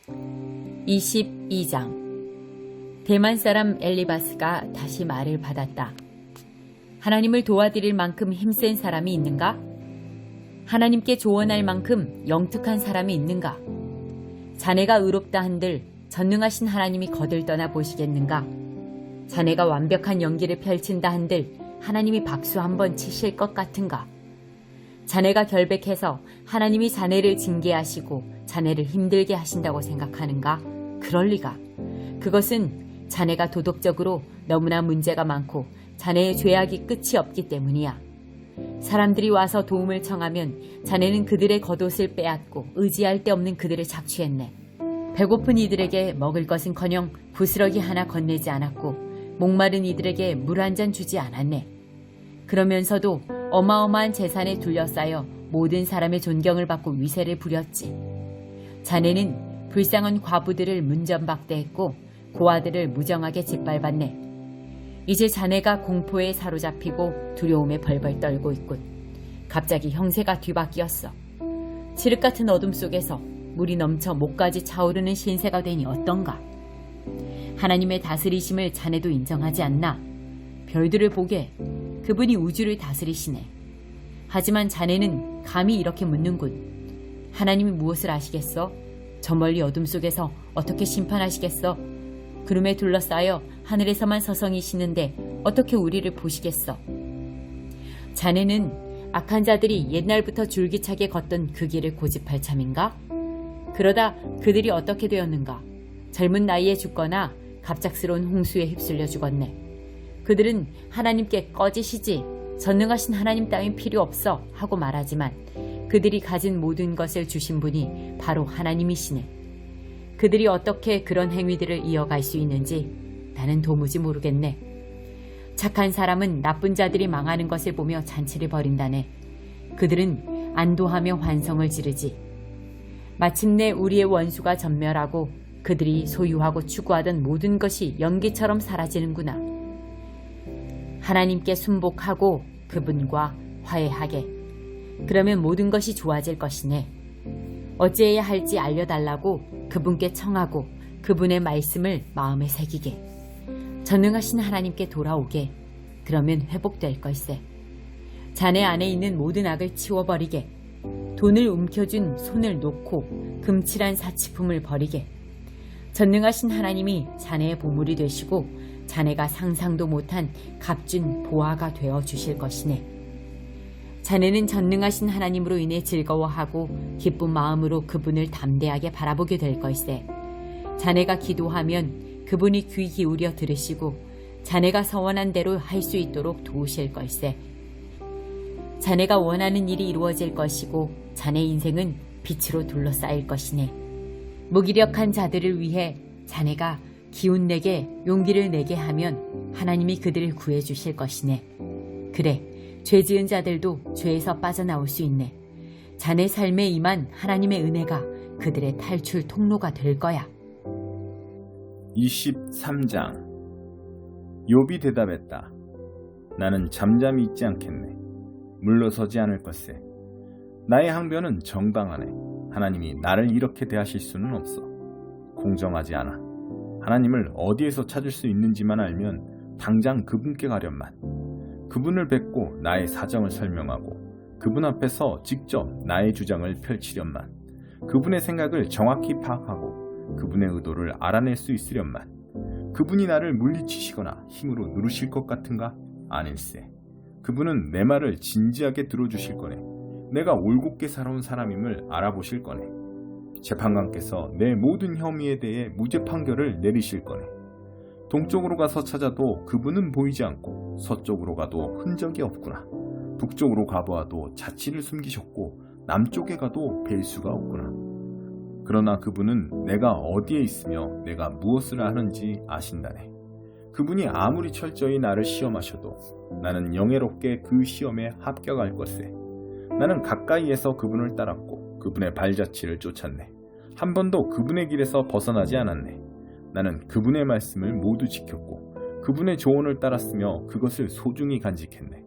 22장. 대만 사람 엘리바스가 다시 말을 받았다. 하나님을 도와드릴 만큼 힘센 사람이 있는가? 하나님께 조언할 만큼 영특한 사람이 있는가? 자네가 의롭다 한들 전능하신 하나님이 거들떠나 보시겠는가? 자네가 완벽한 연기를 펼친다 한들 하나님이 박수 한번 치실 것 같은가? 자네가 결백해서 하나님이 자네를 징계하시고 자네를 힘들게 하신다고 생각하는가? 그럴 리가. 그것은 자네가 도덕적으로 너무나 문제가 많고 자네의 죄악이 끝이 없기 때문이야. 사람들이 와서 도움을 청하면 자네는 그들의 겉옷을 빼앗고 의지할 데 없는 그들을 착취했네. 배고픈 이들에게 먹을 것은커녕 부스러기 하나 건네지 않았고 목마른 이들에게 물 한 잔 주지 않았네. 그러면서도 어마어마한 재산에 둘러싸여 모든 사람의 존경을 받고 위세를 부렸지. 자네는 불쌍한 과부들을 문전박대했고 고아들을 무정하게 짓밟았네. 이제 자네가 공포에 사로잡히고 두려움에 벌벌 떨고 있군. 갑자기 형세가 뒤바뀌었어. 칠흑 같은 어둠 속에서 물이 넘쳐 목까지 차오르는 신세가 되니 어떤가? 하나님의 다스리심을 자네도 인정하지 않나? 별들을 보게 그분이 우주를 다스리시네. 하지만 자네는 감히 이렇게 묻는군. 하나님이 무엇을 아시겠어? 저 멀리 어둠 속에서 어떻게 심판하시겠어? 구름에 둘러싸여 하늘에서만 서성이시는데 어떻게 우리를 보시겠어? 자네는 악한 자들이 옛날부터 줄기차게 걷던 그 길을 고집할 참인가? 그러다 그들이 어떻게 되었는가? 젊은 나이에 죽거나 갑작스러운 홍수에 휩쓸려 죽었네. 그들은 하나님께 꺼지시지, 전능하신 하나님 따윈 필요 없어 하고 말하지만 그들이 가진 모든 것을 주신 분이 바로 하나님이시네. 그들이 어떻게 그런 행위들을 이어갈 수 있는지 나는 도무지 모르겠네. 착한 사람은 나쁜 자들이 망하는 것을 보며 잔치를 벌인다네. 그들은 안도하며 환성을 지르지. 마침내 우리의 원수가 전멸하고 그들이 소유하고 추구하던 모든 것이 연기처럼 사라지는구나. 하나님께 순복하고 그분과 화해하게. 그러면 모든 것이 좋아질 것이네. 어찌해야 할지 알려달라고 그분께 청하고 그분의 말씀을 마음에 새기게. 전능하신 하나님께 돌아오게. 그러면 회복될 걸세. 자네 안에 있는 모든 악을 치워버리게. 돈을 움켜쥔 손을 놓고 금칠한 사치품을 버리게. 전능하신 하나님이 자네의 보물이 되시고 자네가 상상도 못한 값진 보화가 되어 주실 것이네. 자네는 전능하신 하나님으로 인해 즐거워하고 기쁜 마음으로 그분을 담대하게 바라보게 될 걸세. 자네가 기도하면 그분이 귀 기울여 들으시고 자네가 서원한 대로 할 수 있도록 도우실 걸세. 자네가 원하는 일이 이루어질 것이고 자네 인생은 빛으로 둘러싸일 것이네. 무기력한 자들을 위해 자네가 기운내게 용기를 내게 하면 하나님이 그들을 구해주실 것이네. 그래, 죄 지은 자들도 죄에서 빠져나올 수 있네. 자네 삶에 임한 하나님의 은혜가 그들의 탈출 통로가 될 거야. 23장. 욥이 대답했다. 나는 잠잠히 있지 않겠네. 물러서지 않을 것세. 나의 항변은 정당하네. 하나님이 나를 이렇게 대하실 수는 없어. 공정하지 않아. 하나님을 어디에서 찾을 수 있는지만 알면 당장 그분께 가련만. 그분을 뵙고 나의 사정을 설명하고 그분 앞에서 직접 나의 주장을 펼치련만. 그분의 생각을 정확히 파악하고 그분의 의도를 알아낼 수 있으련만. 그분이 나를 물리치시거나 힘으로 누르실 것 같은가? 아닐세. 그분은 내 말을 진지하게 들어주실 거네. 내가 올곧게 살아온 사람임을 알아보실 거네. 재판관께서 내 모든 혐의에 대해 무죄 판결을 내리실 거네. 동쪽으로 가서 찾아도 그분은 보이지 않고 서쪽으로 가도 흔적이 없구나. 북쪽으로 가보아도 자취를 숨기셨고 남쪽에 가도 뵐 수가 없구나. 그러나 그분은 내가 어디에 있으며 내가 무엇을 하는지 아신다네. 그분이 아무리 철저히 나를 시험하셔도 나는 영예롭게 그 시험에 합격할 것세. 나는 가까이에서 그분을 따랐고 그분의 발자취를 쫓았네. 한 번도 그분의 길에서 벗어나지 않았네. 나는 그분의 말씀을 모두 지켰고 그분의 조언을 따랐으며 그것을 소중히 간직했네.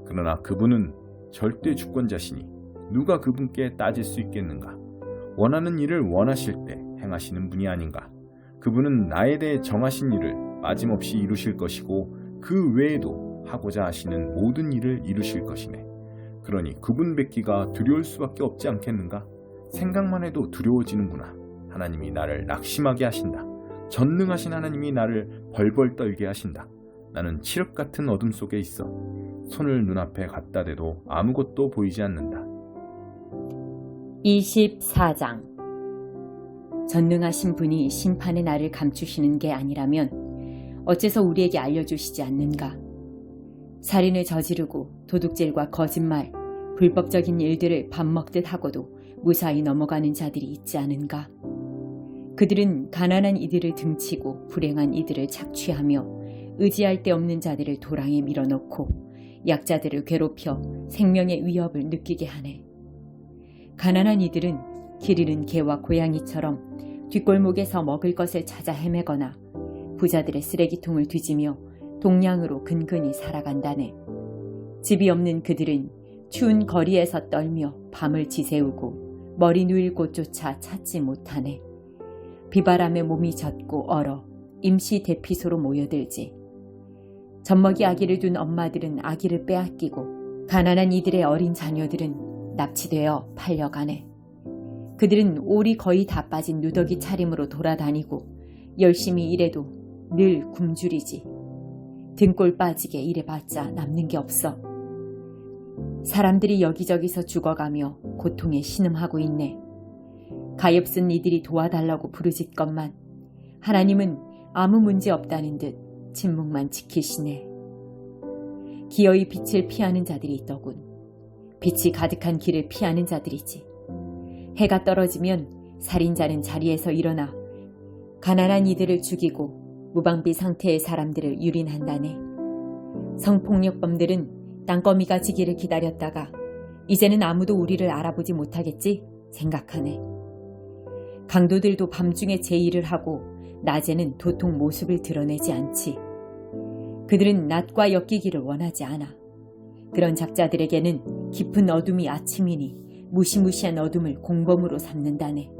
그러나 그분은 절대 주권자시니 누가 그분께 따질 수 있겠는가? 원하는 일을 원하실 때 행하시는 분이 아닌가. 그분은 나에 대해 정하신 일을 빠짐없이 이루실 것이고 그 외에도 하고자 하시는 모든 일을 이루실 것이네. 그러니 그분 뵙기가 두려울 수밖에 없지 않겠는가? 생각만 해도 두려워지는구나. 하나님이 나를 낙심하게 하신다. 전능하신 하나님이 나를 벌벌 떨게 하신다. 나는 칠흑 같은 어둠 속에 있어. 손을 눈앞에 갖다 대도 아무것도 보이지 않는다. 24장. 전능하신 분이 심판의 날을 감추시는 게 아니라면 어째서 우리에게 알려주시지 않는가? 살인을 저지르고 도둑질과 거짓말, 불법적인 일들을 밥 먹듯 하고도 무사히 넘어가는 자들이 있지 않은가? 그들은 가난한 이들을 등치고 불행한 이들을 착취하며 의지할 데 없는 자들을 도랑에 밀어넣고 약자들을 괴롭혀 생명의 위협을 느끼게 하네. 가난한 이들은 길 잃은 개와 고양이처럼 뒷골목에서 먹을 것을 찾아 헤매거나 부자들의 쓰레기통을 뒤지며 동량으로 근근히 살아간다네. 집이 없는 그들은 추운 거리에서 떨며 밤을 지새우고 머리 누일 곳조차 찾지 못하네. 비바람에 몸이 젖고 얼어 임시 대피소로 모여들지. 젖먹이 아기를 둔 엄마들은 아기를 빼앗기고 가난한 이들의 어린 자녀들은 납치되어 팔려가네. 그들은 올이 거의 다 빠진 누더기 차림으로 돌아다니고 열심히 일해도 늘 굶주리지. 등골 빠지게 일해봤자 남는 게 없어. 사람들이 여기저기서 죽어가며 고통에 신음하고 있네. 가엾은 이들이 도와달라고 부르짖건만 하나님은 아무 문제 없다는 듯 침묵만 지키시네. 기어이 빛을 피하는 자들이 있더군. 빛이 가득한 길을 피하는 자들이지. 해가 떨어지면 살인자는 자리에서 일어나 가난한 이들을 죽이고 무방비 상태의 사람들을 유린한다네. 성폭력범들은 땅거미가 지기를 기다렸다가 이제는 아무도 우리를 알아보지 못하겠지 생각하네. 강도들도 밤중에 제 일을 하고 낮에는 도통 모습을 드러내지 않지. 그들은 낮과 엮이기를 원하지 않아. 그런 작자들에게는 깊은 어둠이 아침이니 무시무시한 어둠을 공범으로 삼는다네.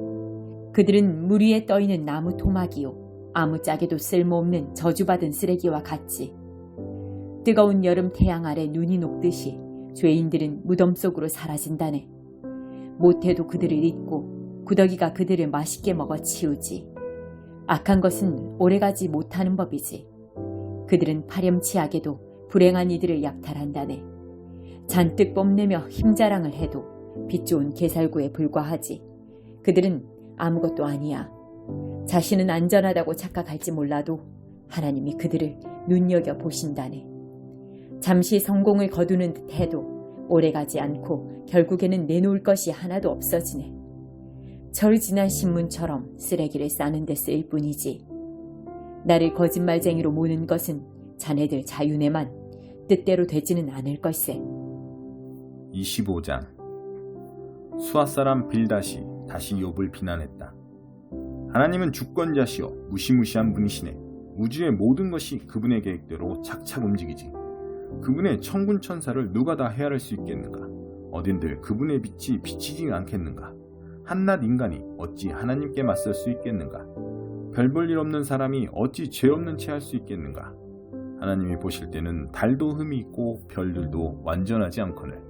그들은 물 위에 떠있는 나무 토막이요 아무짝에도 쓸모없는 저주받은 쓰레기와 같지. 뜨거운 여름 태양 아래 눈이 녹듯이 죄인들은 무덤 속으로 사라진다네. 모태도 그들을 잊고 구더기가 그들을 맛있게 먹어 치우지. 악한 것은 오래가지 못하는 법이지. 그들은 파렴치하게도 불행한 이들을 약탈한다네. 잔뜩 뽐내며 힘자랑을 해도 빛 좋은 개살구에 불과하지. 그들은 아무것도 아니야. 자신은 안전하다고 착각할지 몰라도 하나님이 그들을 눈여겨보신다네. 잠시 성공을 거두는 듯 해도 오래가지 않고 결국에는 내놓을 것이 하나도 없어지네. 철 지난 신문처럼 쓰레기를 싸는 데 쓰일 뿐이지. 나를 거짓말쟁이로 모는 것은 자네들 자윤에만 뜻대로 되지는 않을 걸세. 25장. 수아 사람 빌닷이 다시 욥을 비난했다. 하나님은 주권자시오 무시무시한 분이시네. 우주의 모든 것이 그분의 계획대로 착착 움직이지. 그분의 천군 천사를 누가 다 헤아릴 수 있겠는가? 어딘들 그분의 빛이 비치지 않겠는가? 한낱 인간이 어찌 하나님께 맞설 수 있겠는가? 별 볼 일 없는 사람이 어찌 죄 없는 채 할 수 있겠는가? 하나님이 보실 때는 달도 흠이 있고 별들도 완전하지 않거늘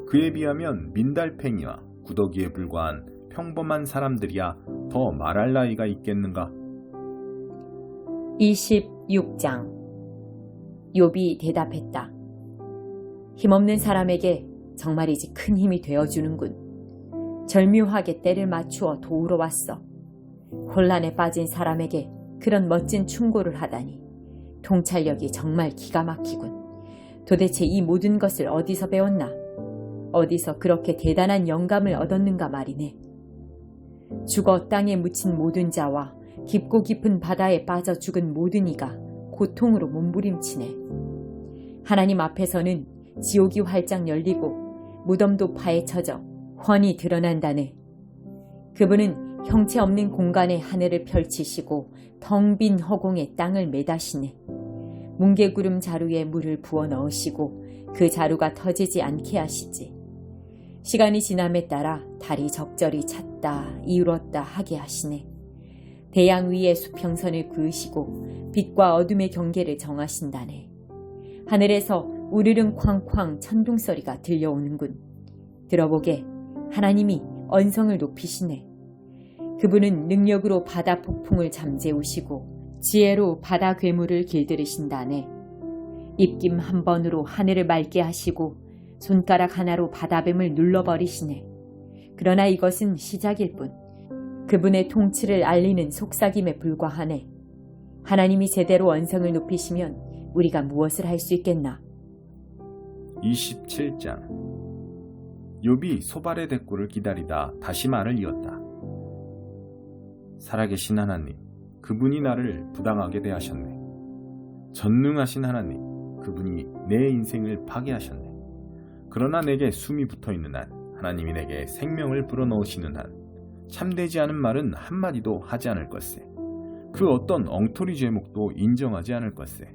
그에 비하면 민달팽이와 구더기에 불과한 평범한 사람들이야 더 말할 나이가 있겠는가? 26장. 욥이 대답했다. 힘없는 사람에게 정말이지 큰 힘이 되어주는군. 절묘하게 때를 맞추어 도우러 왔어. 혼란에 빠진 사람에게 그런 멋진 충고를 하다니 통찰력이 정말 기가 막히군. 도대체 이 모든 것을 어디서 배웠나? 어디서 그렇게 대단한 영감을 얻었는가 말이네. 죽어 땅에 묻힌 모든 자와 깊고 깊은 바다에 빠져 죽은 모든 이가 고통으로 몸부림치네. 하나님 앞에서는 지옥이 활짝 열리고 무덤도 파헤쳐져 훤히 드러난다네. 그분은 형체 없는 공간에 하늘을 펼치시고 텅 빈 허공에 땅을 매다시네. 뭉게구름 자루에 물을 부어 넣으시고 그 자루가 터지지 않게 하시지. 시간이 지남에 따라 달이 적절히 찼다 이울었다 하게 하시네. 대양 위에 수평선을 그으시고 빛과 어둠의 경계를 정하신다네. 하늘에서 우르릉 쾅쾅 천둥소리가 들려오는군. 들어보게, 하나님이 언성을 높이시네. 그분은 능력으로 바다 폭풍을 잠재우시고 지혜로 바다 괴물을 길들이신다네. 입김 한 번으로 하늘을 맑게 하시고 손가락 하나로 바다뱀을 눌러버리시네. 그러나 이것은 시작일 뿐. 그분의 통치를 알리는 속삭임에 불과하네. 하나님이 제대로 언성을 높이시면 우리가 무엇을 할 수 있겠나? 27장. 욥이 소발의 대꾸를 기다리다 다시 말을 이었다. 살아계신 하나님, 그분이 나를 부당하게 대하셨네. 전능하신 하나님, 그분이 내 인생을 파괴하셨네. 그러나 내게 숨이 붙어있는 한, 하나님이 내게 생명을 불어넣으시는 한, 참되지 않은 말은 한마디도 하지 않을 것세. 그 어떤 엉터리 죄목도 인정하지 않을 것세.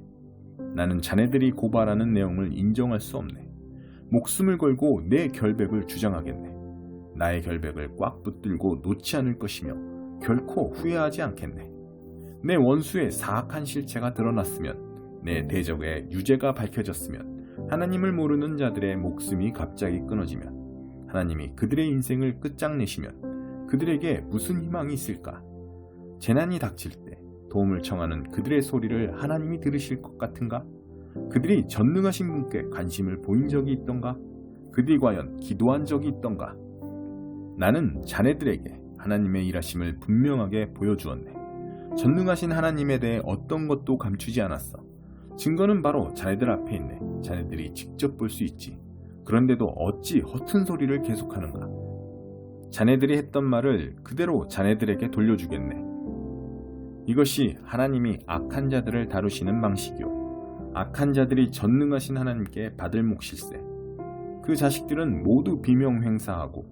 나는 자네들이 고발하는 내용을 인정할 수 없네. 목숨을 걸고 내 결백을 주장하겠네. 나의 결백을 꽉 붙들고 놓지 않을 것이며 결코 후회하지 않겠네. 내 원수의 사악한 실체가 드러났으면, 내 대적의 유죄가 밝혀졌으면, 하나님을 모르는 자들의 목숨이 갑자기 끊어지면, 하나님이 그들의 인생을 끝장내시면 그들에게 무슨 희망이 있을까? 재난이 닥칠 때 도움을 청하는 그들의 소리를 하나님이 들으실 것 같은가? 그들이 전능하신 분께 관심을 보인 적이 있던가? 그들이 과연 기도한 적이 있던가? 나는 자네들에게 하나님의 일하심을 분명하게 보여주었네. 전능하신 하나님에 대해 어떤 것도 감추지 않았어. 증거는 바로 자네들 앞에 있네. 자네들이 직접 볼 수 있지. 그런데도 어찌 허튼 소리를 계속하는가? 자네들이 했던 말을 그대로 자네들에게 돌려주겠네. 이것이 하나님이 악한 자들을 다루시는 방식이요, 악한 자들이 전능하신 하나님께 받을 몫일세. 그 자식들은 모두 비명횡사하고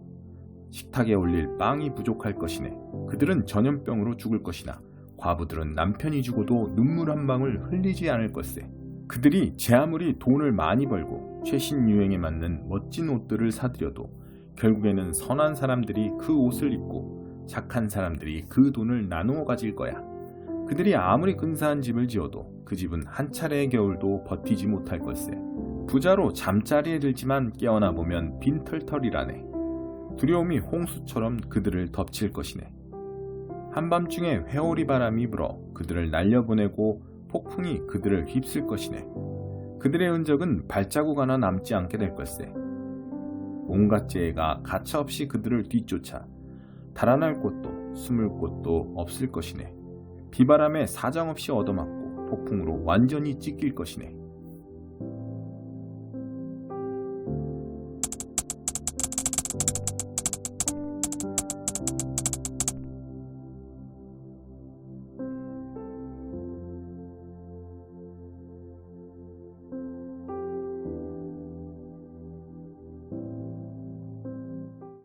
식탁에 올릴 빵이 부족할 것이네. 그들은 전염병으로 죽을 것이나 과부들은 남편이 죽어도 눈물 한 방울 흘리지 않을 것세. 그들이 제 아무리 돈을 많이 벌고 최신 유행에 맞는 멋진 옷들을 사들여도 결국에는 선한 사람들이 그 옷을 입고 착한 사람들이 그 돈을 나누어 가질 거야. 그들이 아무리 근사한 집을 지어도 그 집은 한 차례의 겨울도 버티지 못할 걸세. 부자로 잠자리에 들지만 깨어나 보면 빈털털이라네. 두려움이 홍수처럼 그들을 덮칠 것이네. 한밤중에 회오리 바람이 불어 그들을 날려보내고 폭풍이 그들을 휩쓸 것이네. 그들의 흔적은 발자국 하나 남지 않게 될 걸세. 온갖 재해가 가차없이 그들을 뒤쫓아 달아날 곳도 숨을 곳도 없을 것이네. 비바람에 사정없이 얻어맞고 폭풍으로 완전히 찢길 것이네.